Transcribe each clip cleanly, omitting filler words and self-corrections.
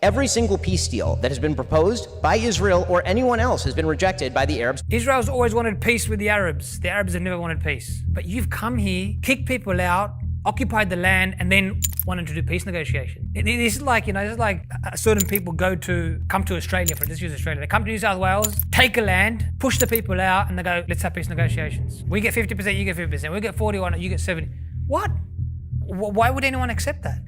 Every single peace deal that has been proposed by Israel or anyone else has been rejected by the Arabs. Israel's always wanted peace with the Arabs. The Arabs have never wanted peace. But you've come here, kicked people out, occupied the land, and then wanted to do peace negotiation. This is like, this is like certain people come to Australia, let's use Australia. They come to New South Wales, take a land, push the people out, and they go, let's have peace negotiations. We get 50%, you get 50%. We get 41, you get 70. What? Why would anyone accept that?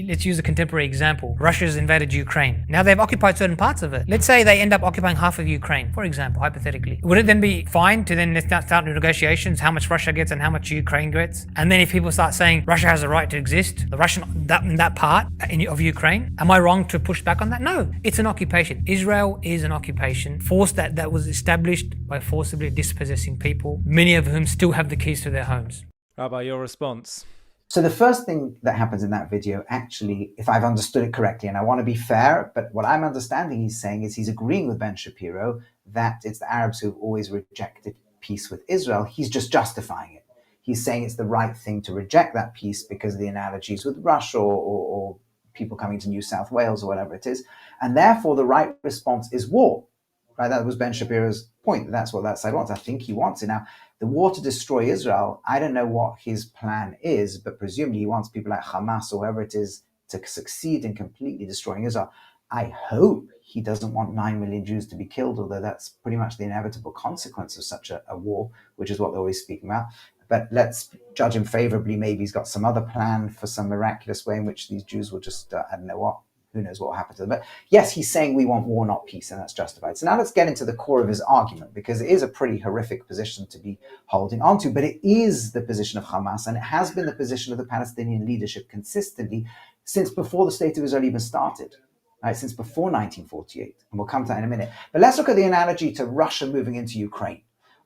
Let's use a contemporary example. Russia's invaded Ukraine. Now they've occupied certain parts of it. Let's say they end up occupying half of Ukraine, for example, hypothetically. Would it then be fine to then start negotiations, how much Russia gets and how much Ukraine gets? And then if people start saying Russia has a right to exist, the Russian, that part of Ukraine, am I wrong to push back on that? No, it's an occupation. Israel is an occupation, force that was established by forcibly dispossessing people, many of whom still have the keys to their homes. Rabbi, your response? So the first thing that happens in that video, actually, if I've understood it correctly, and I want to be fair, but what I'm understanding he's saying is he's agreeing with Ben Shapiro that it's the Arabs who've always rejected peace with Israel. He's just justifying it. He's saying it's the right thing to reject that peace because of the analogies with Russia or people coming to New South Wales or whatever it is. And therefore, the right response is war. Right? That was Ben Shapiro's point. That's what that side wants. I think he wants it. Now, the war to destroy Israel, I don't know what his plan is, but presumably he wants people like Hamas or whoever it is to succeed in completely destroying Israel. I hope he doesn't want 9 million Jews to be killed, although that's pretty much the inevitable consequence of such a war, which is what they're always speaking about. But let's judge him favorably. Maybe he's got some other plan for some miraculous way in which these Jews will just, I don't know what, who knows what will happen to them. But yes, he's saying we want war, not peace, and that's justified. So now let's get into the core of his argument, because it is a pretty horrific position to be holding onto, but it is the position of Hamas, and it has been the position of the Palestinian leadership consistently since before the State of Israel even started, right? Since before 1948, and we'll come to that in a minute. But let's look at the analogy to Russia moving into Ukraine,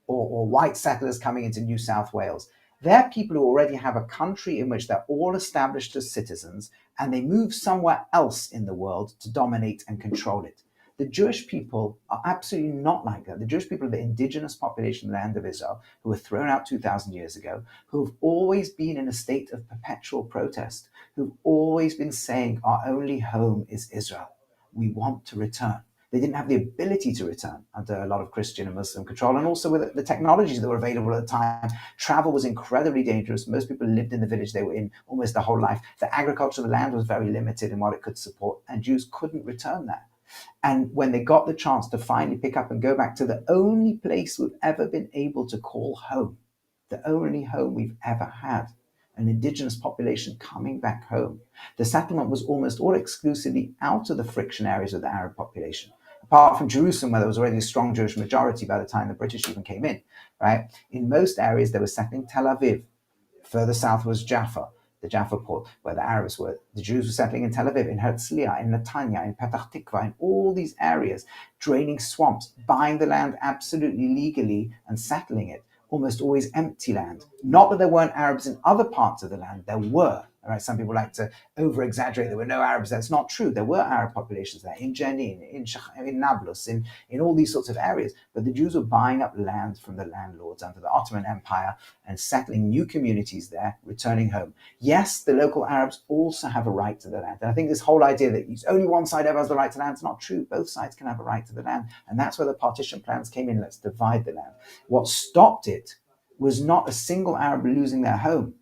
or white settlers coming into New South Wales. They're people who already have a country in which they're all established as citizens, and they move somewhere else in the world to dominate and control it. The Jewish people are absolutely not like that. The Jewish people are the indigenous population of the land of Israel, who were thrown out 2,000 years ago, who've always been in a state of perpetual protest, who've always been saying, our only home is Israel. We want to return. They didn't have the ability to return under a lot of Christian and Muslim control. And also with the technologies that were available at the time, travel was incredibly dangerous. Most people lived in the village they were in almost their whole life. The agriculture of the land was very limited in what it could support, and Jews couldn't return there. And when they got the chance to finally pick up and go back to the only place we've ever been able to call home, the only home we've ever had, an indigenous population coming back home, the settlement was almost all exclusively out of the friction areas of the Arab population. Apart from Jerusalem, where there was already a strong Jewish majority by the time the British even came in, right? In most areas, they were settling Tel Aviv. Further south was Jaffa, the Jaffa port, where the Arabs were. The Jews were settling in Tel Aviv, in Herzliya, in Netanya, in Petach Tikva, in all these areas, draining swamps, buying the land absolutely legally and settling it. Almost always empty land. Not that there weren't Arabs in other parts of the land, there were. Right? Some people like to over-exaggerate. There were no Arabs. That's not true. There were Arab populations there, in Jenin, in Nablus, in all these sorts of areas. But the Jews were buying up land from the landlords under the Ottoman Empire and settling new communities there, returning home. Yes, the local Arabs also have a right to the land. And I think this whole idea that only one side ever has the right to land is not true. Both sides can have a right to the land. And that's where the partition plans came in. Let's divide the land. What stopped it was not a single Arab losing their home.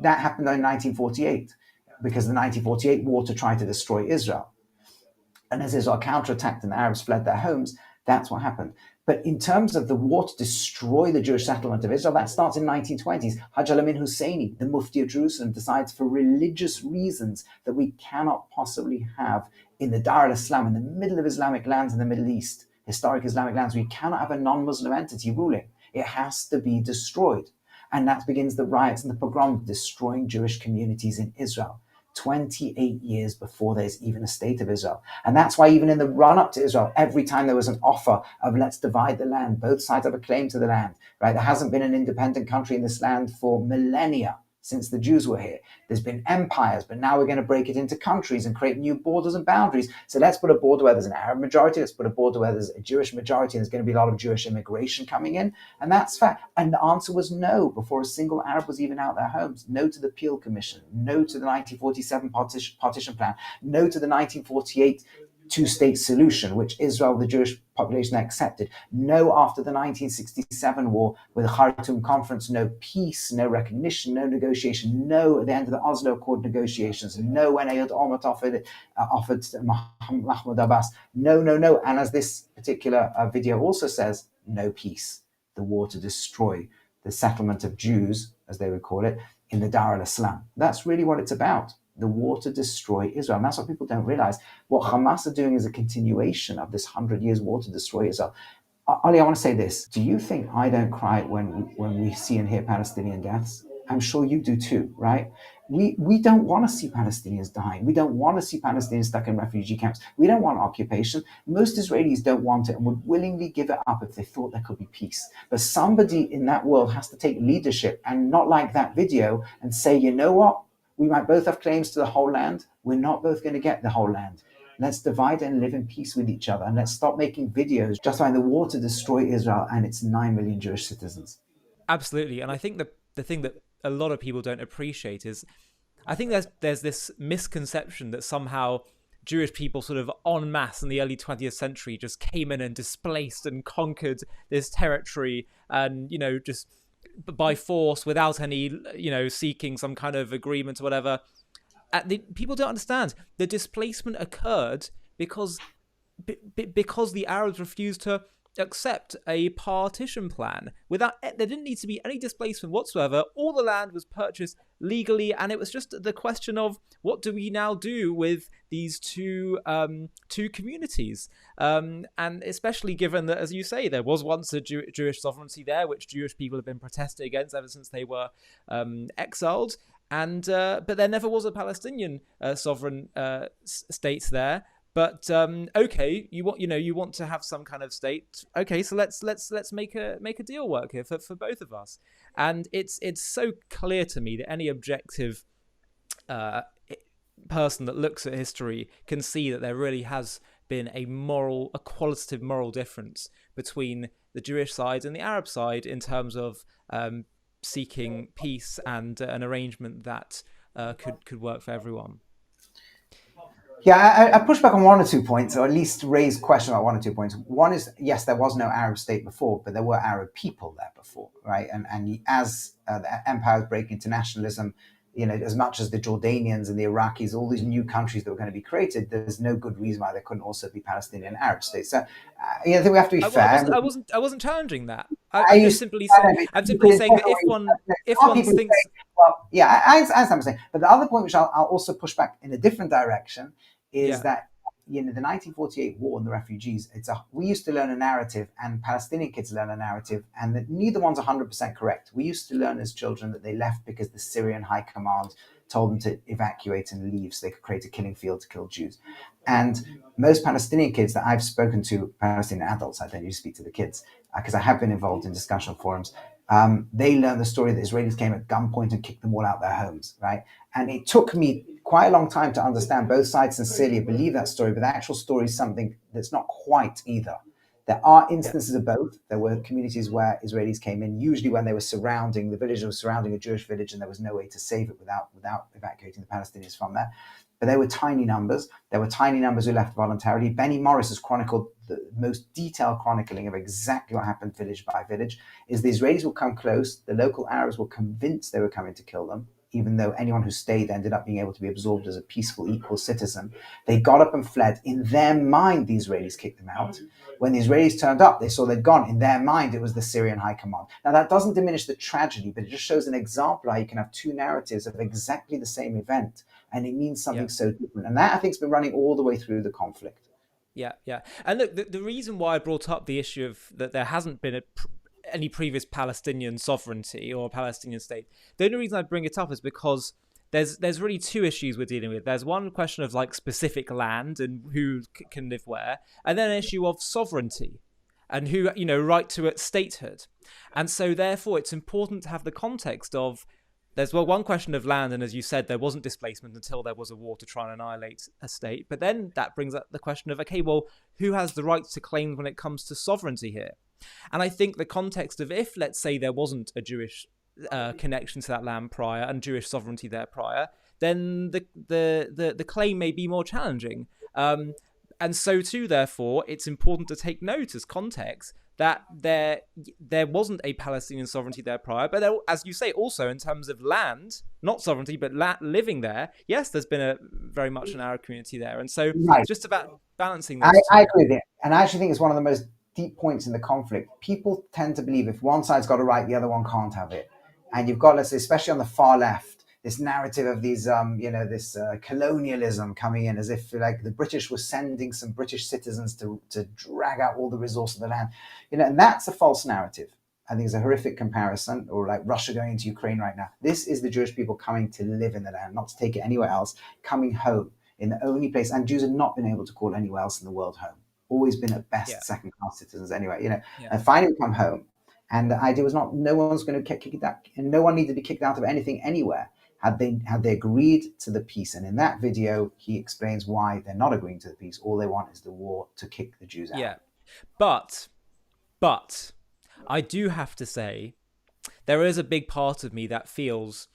That happened in 1948, because the 1948 war to try to destroy Israel. And as Israel counterattacked and the Arabs fled their homes, that's what happened. But in terms of the war to destroy the Jewish settlement of Israel, that starts in 1920s. Hajj al-Amin Husseini, the Mufti of Jerusalem, decides for religious reasons that we cannot possibly have in the Dar al-Islam, in the middle of Islamic lands in the Middle East, historic Islamic lands, we cannot have a non-Muslim entity ruling. It has to be destroyed. And that begins the riots and the pogrom, destroying Jewish communities in Israel, 28 years before there's even a state of Israel. And that's why even in the run-up to Israel, every time there was an offer of let's divide the land, both sides have a claim to the land, right? There hasn't been an independent country in this land for millennia, since the Jews were here. There's been empires, but now we're going to break it into countries and create new borders and boundaries. So let's put a border where there's an Arab majority. Let's put a border where there's a Jewish majority. And there's going to be a lot of Jewish immigration coming in. And that's fact. And the answer was no before a single Arab was even out their homes. No to the Peel Commission. No to the 1947 partition plan. No to the 1948 two-state solution, which Israel, the Jewish population, accepted. No after the 1967 war with the Khartoum conference, no peace, no recognition, no negotiation, no at the end of the Oslo Accord negotiations, no when Ehud Olmert offered Mahmoud Abbas, no. And as this particular video also says, no peace, the war to destroy the settlement of Jews, as they would call it, in the Dar al-Islam. That's really what it's about. The war to destroy Israel. And that's what people don't realize. What Hamas are doing is a continuation of this 100 years war to destroy Israel. Ali, I want to say this. Do you think I don't cry when we see and hear Palestinian deaths? I'm sure you do too, right? We don't want to see Palestinians dying. We don't want to see Palestinians stuck in refugee camps. We don't want occupation. Most Israelis don't want it and would willingly give it up if they thought there could be peace. But somebody in that world has to take leadership and not like that video and say, you know what? We might both have claims to the whole land. We're not both going to get the whole land. Let's divide and live in peace with each other. And let's stop making videos justifying the war to destroy Israel and its 9 million Jewish citizens. Absolutely. And I think the thing that a lot of people don't appreciate is, I think there's this misconception that somehow Jewish people sort of en masse in the early 20th century just came in and displaced and conquered this territory and, just by force without any, seeking some kind of agreement or whatever. People don't understand. The displacement occurred because the Arabs refused to accept a partition plan. There didn't need to be any displacement whatsoever. All the land was purchased legally, and it was just the question of what do we now do with these two communities, and especially given that, as you say, there was once a Jewish sovereignty there, which Jewish people have been protesting against ever since they were exiled, and but there never was a Palestinian sovereign state there. But okay, you want to have some kind of state. Okay, so let's make a deal work here for both of us. And it's so clear to me that any objective person that looks at history can see that there really has been a qualitative moral difference between the Jewish side and the Arab side in terms of seeking peace and an arrangement that could work for everyone. Yeah, I push back on one or 2 points, or at least raise questions about 1 or 2 points. One is, yes, there was no Arab state before, but there were Arab people there before, right? And as the empires break into nationalism, as much as the Jordanians and the Iraqis, all these new countries that were going to be created, there's no good reason why there couldn't also be Palestinian Arab states. So I think we have to be fair. I wasn't challenging that. I'm simply saying that if one thinks. Well, yeah, I understand what I'm saying. But the other point, which I'll also push back in a different direction, is that the 1948 war and the refugees, we used to learn a narrative, and Palestinian kids learn a narrative, and that neither one's 100% correct. We used to learn as children that they left because the Syrian High Command told them to evacuate and leave so they could create a killing field to kill Jews. And most Palestinian kids that I've spoken to, Palestinian adults, I don't usually speak to the kids, because I have been involved in discussion forums, they learned the story that Israelis came at gunpoint and kicked them all out their homes, right? And it took me quite a long time to understand both sides sincerely believe that story, but the actual story is something that's not quite either. There are instances of both. There were communities where Israelis came in, usually when they were surrounding a Jewish village, and there was no way to save it without evacuating the Palestinians from there. But there were tiny numbers. There were tiny numbers who left voluntarily. Benny Morris has chronicled the most detailed chronicling of exactly what happened village by village. Is the Israelis will come close. The local Arabs were convinced they were coming to kill them, even though anyone who stayed ended up being able to be absorbed as a peaceful, equal citizen. They got up and fled. In their mind, the Israelis kicked them out. When the Israelis turned up, they saw they'd gone. In their mind, it was the Syrian High Command. Now, that doesn't diminish the tragedy, but it just shows an example how you can have two narratives of exactly the same event, and it means something so different. And that, I think, has been running all the way through the conflict. Yeah. And look, the reason why I brought up the issue of that there hasn't been any previous Palestinian sovereignty or Palestinian state, the only reason I bring it up is because there's really two issues we're dealing with. There's one question of like specific land and who can live where, and then an issue of sovereignty and who, right to statehood. And so therefore it's important to have the context of there's one question of land, and as you said, there wasn't displacement until there was a war to try and annihilate a state. But then that brings up the question of, okay, well, who has the right to claim when it comes to sovereignty here? And I think the context of, if, let's say, there wasn't a Jewish connection to that land prior and Jewish sovereignty there prior, then the claim may be more challenging. And so too, therefore, it's important to take note as context that there wasn't a Palestinian sovereignty there prior, but there, as you say, also in terms of land, not sovereignty, but living there, yes, there's been very much an Arab community there. And so it's just about balancing those I agree with it. And I actually think it's one of the most deep points in the conflict. People tend to believe if one side's got a right, the other one can't have it. And you've got, let's say, especially on the far left, this narrative of these, this colonialism coming in, as if like the British were sending some British citizens to drag out all the resources of the land, and that's a false narrative. I think it's a horrific comparison, or like Russia going into Ukraine right now. This is the Jewish people coming to live in the land, not to take it anywhere else, coming home in the only place. And Jews have not been able to call anywhere else in the world home. Always been at best second-class citizens anyway, and finally come home. And the idea was not, no one's going to get kicked out, and no one needed to be kicked out of anything anywhere. Had they agreed to the peace. And in that video, he explains why they're not agreeing to the peace. All they want is the war to kick the Jews out. Yeah, but I do have to say, there is a big part of me that feels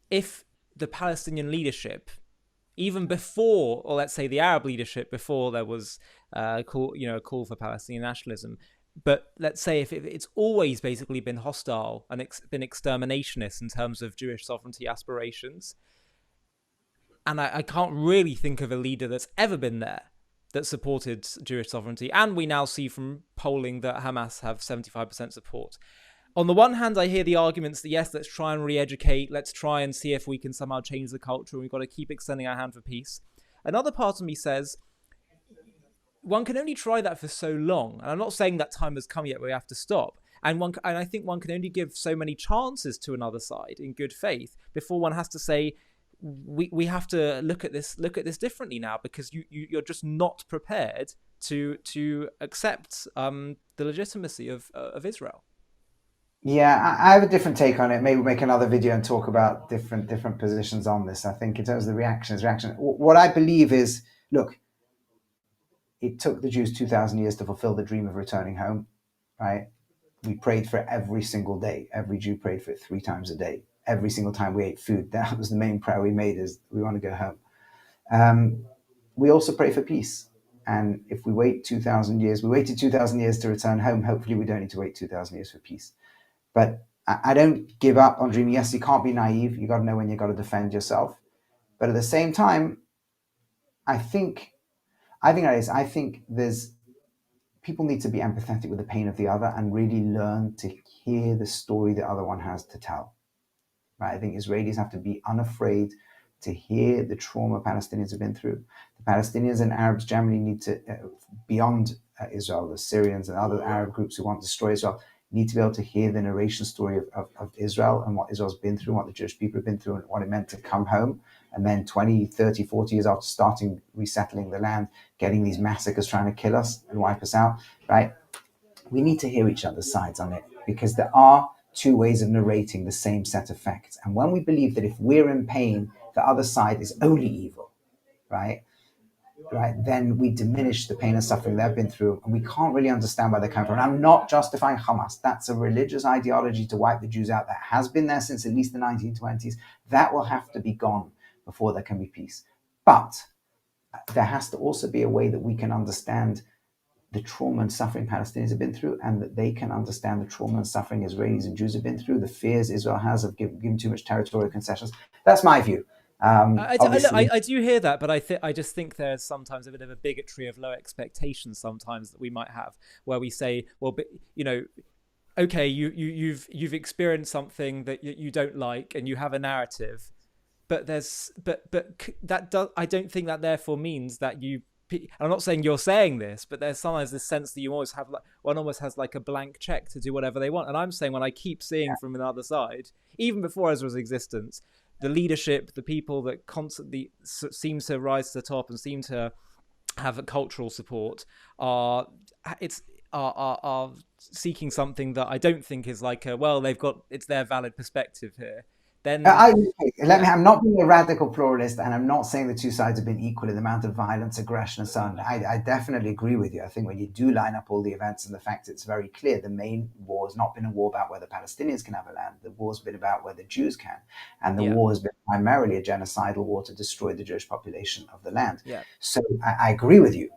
if the Palestinian leadership, even before, or let's say the Arab leadership, before there was a call for Palestinian nationalism, but let's say if it's always basically been hostile and been exterminationist in terms of Jewish sovereignty aspirations, and I can't really think of a leader that's ever been there that supported Jewish sovereignty, and we now see from polling that Hamas have 75% support. On the one hand, I hear the arguments that yes, let's try and re-educate, let's try and see if we can somehow change the culture, and we've got to keep extending our hand for peace. Another part of me says, one can only try that for so long. And I'm not saying that time has come yet where we have to stop. And I think one can only give so many chances to another side in good faith before one has to say, we have to look at this differently now, because you're just not prepared to accept the legitimacy of Israel. Yeah, I have a different take on it. Maybe we'll make another video and talk about different positions on this. I think in terms of the reaction. What I believe is, look, it took the Jews 2,000 years to fulfill the dream of returning home, right? We prayed for it every single day. Every Jew prayed for it 3 times a day. Every single time we ate food, that was the main prayer we made, is we want to go home. We also pray for peace. And if we wait 2,000 years, we waited 2,000 years to return home. Hopefully we don't need to wait 2,000 years for peace. But I don't give up on dreaming. Yes, you can't be naive. You got to know when you got to defend yourself. But at the same time, I think there's people need to be empathetic with the pain of the other and really learn to hear the story the other one has to tell. Right? I think Israelis have to be unafraid to hear the trauma Palestinians have been through. The Palestinians and Arabs generally need to, beyond Israel, the Syrians and other Arab groups who want to destroy Israel, need to be able to hear the narration story of Israel and what Israel's been through, what the Jewish people have been through, and what it meant to come home. And then 20, 30, 40 years after starting resettling the land, getting these massacres trying to kill us and wipe us out, right? We need to hear each other's sides on it, because there are 2 ways of narrating the same set of facts. And when we believe that if we're in pain, the other side is only evil, right, then we diminish the pain and suffering they've been through, and we can't really understand where they're coming from. And I'm not justifying Hamas. That's a religious ideology to wipe the Jews out that has been there since at least the 1920s. That will have to be gone before there can be peace. But there has to also be a way that we can understand the trauma and suffering Palestinians have been through, and that they can understand the trauma and suffering Israelis and Jews have been through, the fears Israel has of giving too much territorial concessions. That's my view. I do hear that, but I just think there's sometimes a bit of a bigotry of low expectations sometimes that we might have, where we say, well, okay, you've experienced something that you don't like, and you have a narrative, but that does. I don't think that therefore means that you. I'm not saying you're saying this, but there's sometimes this sense that you always have, like, one almost has like a blank check to do whatever they want. And I'm saying, when I keep seeing from the other side, even before Israel's existence, the leadership, the people that constantly seem to rise to the top and seem to have a cultural support are seeking something that I don't think is like it's their valid perspective here. then I'm not being a radical pluralist, and I'm not saying the two sides have been equal in the amount of violence, aggression, and so on. I definitely agree with you. I think when you do line up all the events and the fact it's very clear, the main war has not been a war about whether Palestinians can have a land. The war's been about whether Jews can. And the war has been primarily a genocidal war to destroy the Jewish population of the land. Yeah. So I agree with you.